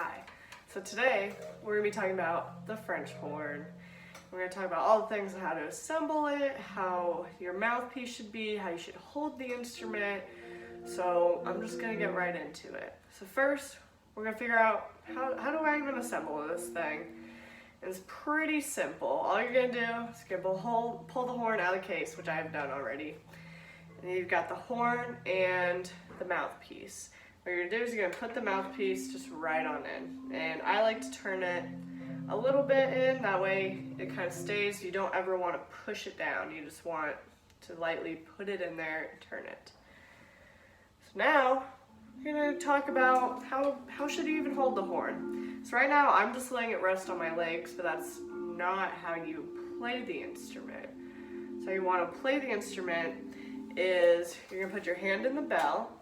Hi. So today we're going to be talking about the French horn. We're going to talk about all the things on how to assemble it, how your mouthpiece should be, how you should hold the instrument. So I'm just going to get right into it. So first, we're going to figure out how do I even assemble this thing. It's pretty simple. All you're going to do is pull the horn out of the case, which I have done already. And you've got the horn and the mouthpiece. What you're gonna do is you're gonna put the mouthpiece just right on in. And I like to turn it a little bit in, that way it kind of stays. You don't ever want to push it down. You just want to lightly put it in there and turn it. So now, we're gonna talk about how should you even hold the horn. So right now, I'm just letting it rest on my legs, but that's not how you play the instrument. So you want to play the instrument is you're gonna put your hand in the bell,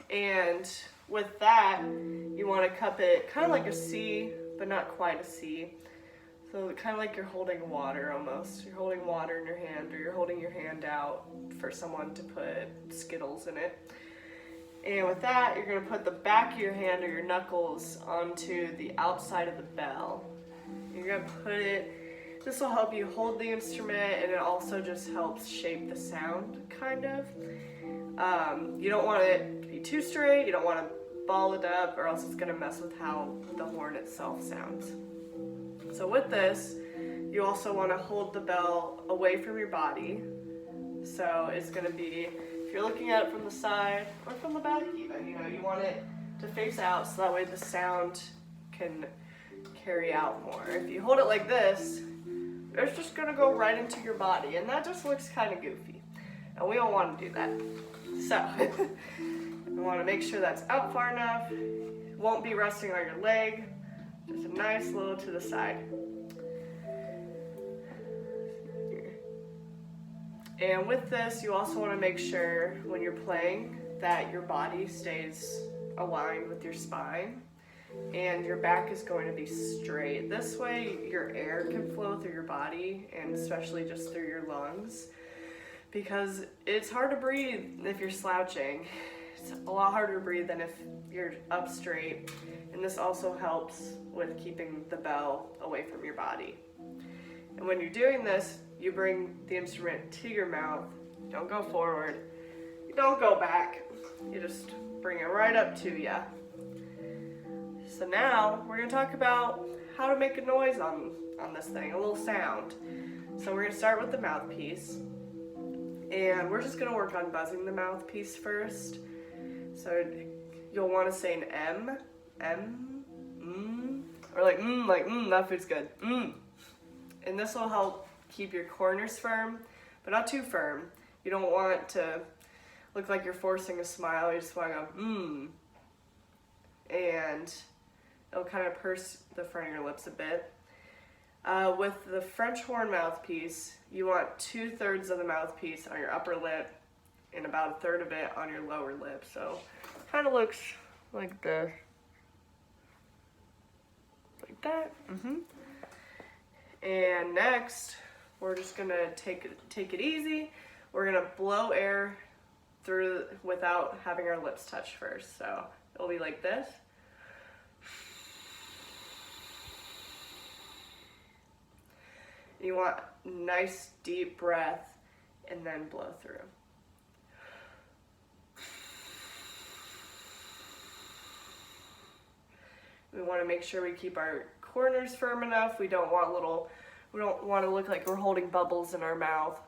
and with that you want to cup it kind of like a C, but not quite a C. So kind of like you're holding water almost. You're holding water in your hand, or you're holding your hand out for someone to put Skittles in it. And with that, you're gonna put the back of your hand or your knuckles onto the outside of the bell. You're gonna put it. This will help you hold the instrument, and it also just helps shape the sound, kind of. You don't want it to be too straight, you don't want to ball it up, or else it's going to mess with how the horn itself sounds. So with this, you also want to hold the bell away from your body. So it's going to be, if you're looking at it from the side, or from the back even, you want it to face out, so that way the sound can carry out more. If you hold it like this, it's just gonna go right into your body, and that just looks kind of goofy, and we don't want to do that. So we want to make sure that's out far enough. It won't be resting on your leg, just a nice little to the side. And with this, you also want to make sure when you're playing that your body stays aligned with your spine, and your back is going to be straight. This way your air can flow through your body, and especially just through your lungs, because it's hard to breathe if you're slouching. It's a lot harder to breathe than if you're up straight, and this also helps with keeping the bell away from your body. And when you're doing this, you bring the instrument to your mouth. You don't go forward, you don't go back, you just bring it right up to you. So now we're going to talk about how to make a noise on this thing, a little sound. So we're going to start with the mouthpiece, and we're just going to work on buzzing the mouthpiece first. So you'll want to say an M, or like that feels good, And this will help keep your corners firm, but not too firm. You don't want it to look like you're forcing a smile. You just want to go and it'll kind of purse the front of your lips a bit. With the French horn mouthpiece, you want 2/3 of the mouthpiece on your upper lip and about 1/3 of it on your lower lip. So it kind of looks like this, like that. And next, we're just gonna take it easy. We're gonna blow air through without having our lips touch first. So it'll be like this. You want nice deep breath and then blow through. We want to make sure we keep our corners firm enough. We don't want to look like we're holding bubbles in our mouth.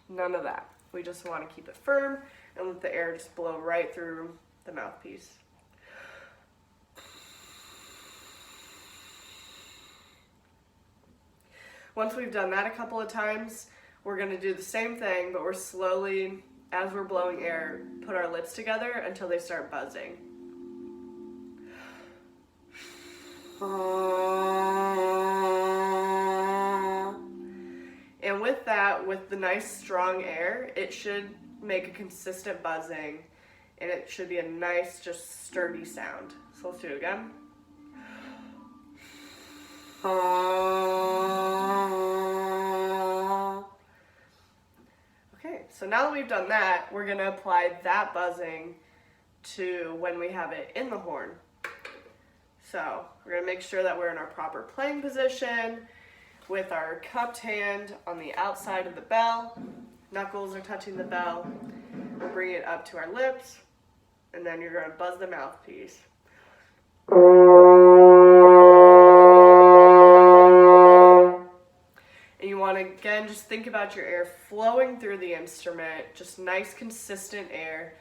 None of that. We just want to keep it firm and let the air just blow right through the mouthpiece. Once we've done that a couple of times, we're going to do the same thing, but we're slowly, as we're blowing air, put our lips together until they start buzzing. And with that, with the nice strong air, it should make a consistent buzzing, and it should be a nice, just sturdy sound. So let's do it again. Okay, so now that we've done that, we're going to apply that buzzing to when we have it in the horn. So we're going to make sure that we're in our proper playing position with our cupped hand on the outside of the bell. Knuckles are touching the bell. We'll bring it up to our lips, and then you're going to buzz the mouthpiece. And you want to, again, just think about your air flowing through the instrument, just nice, consistent air.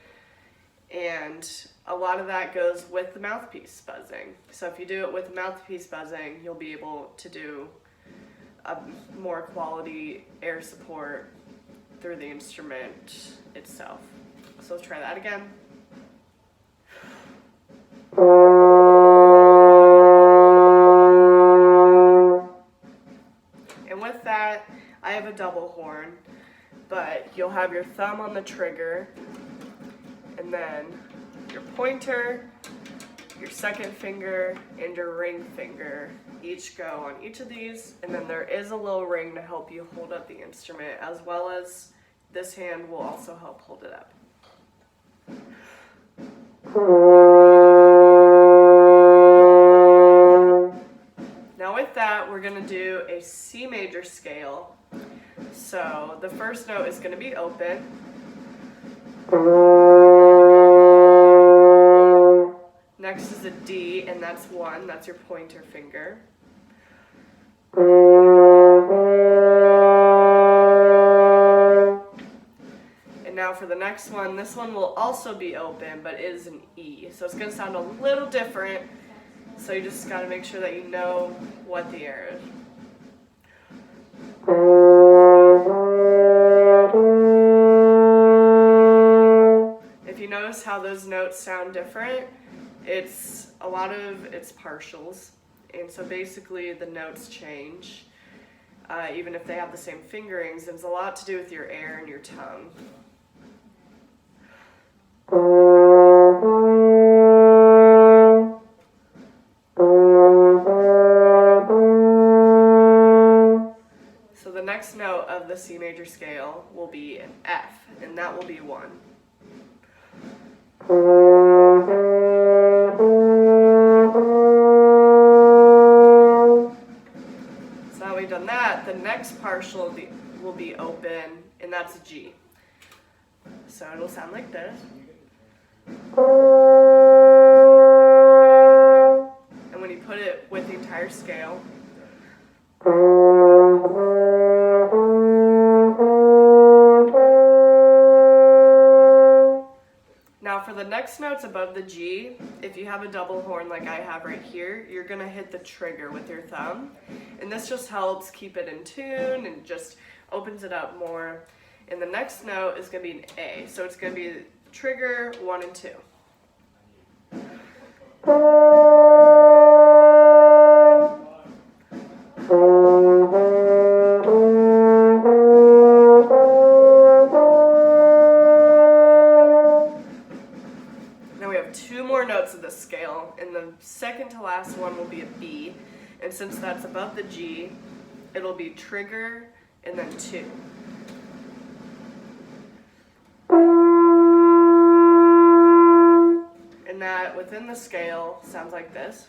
And a lot of that goes with the mouthpiece buzzing. So if you do it with mouthpiece buzzing, you'll be able to do a more quality air support through the instrument itself. So let's try that again. And with that, I have a double horn, but you'll have your thumb on the trigger, and then your pointer, your second finger, and your ring finger each go on each of these, and then there is a little ring to help you hold up the instrument, as well as this hand will also help hold it up. Now with that, we're going to do a C major scale. So the first note is going to be open. Next is a D, and that's 1. That's your pointer finger. And now for the next one, this one will also be open, but it is an E. So it's going to sound a little different. So you just got to make sure that you know what the air is. If you notice how those notes sound different, it's partials, and so basically the notes change, even if they have the same fingerings, and it's a lot to do with your air and your tongue. So the next note of the C major scale will be an F, and that will be 1. So now we've done that, the next partial will be open, and that's a G. So it'll sound like this. And when you put it with the entire scale, now for the next notes above the G, if you have a double horn like I have right here, you're going to hit the trigger with your thumb. And this just helps keep it in tune and just opens it up more. And the next note is going to be an A. So it's going to be trigger 1 and 2. Now we have 2 more notes of this scale, and the second to last one will be a B. And since that's above the G, it'll be trigger and then 2. And that within the scale sounds like this.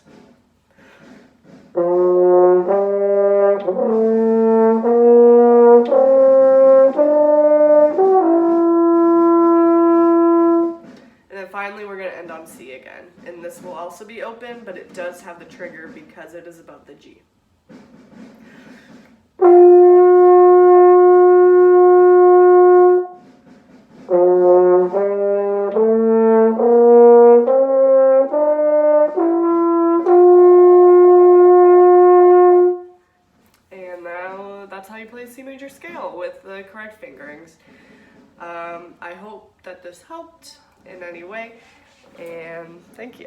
And then finally we're going to end on C again. And this will also be open, but it does have the trigger because it is above the G. That's how you play C major scale with the correct fingerings. I hope that this helped in any way, and thank you.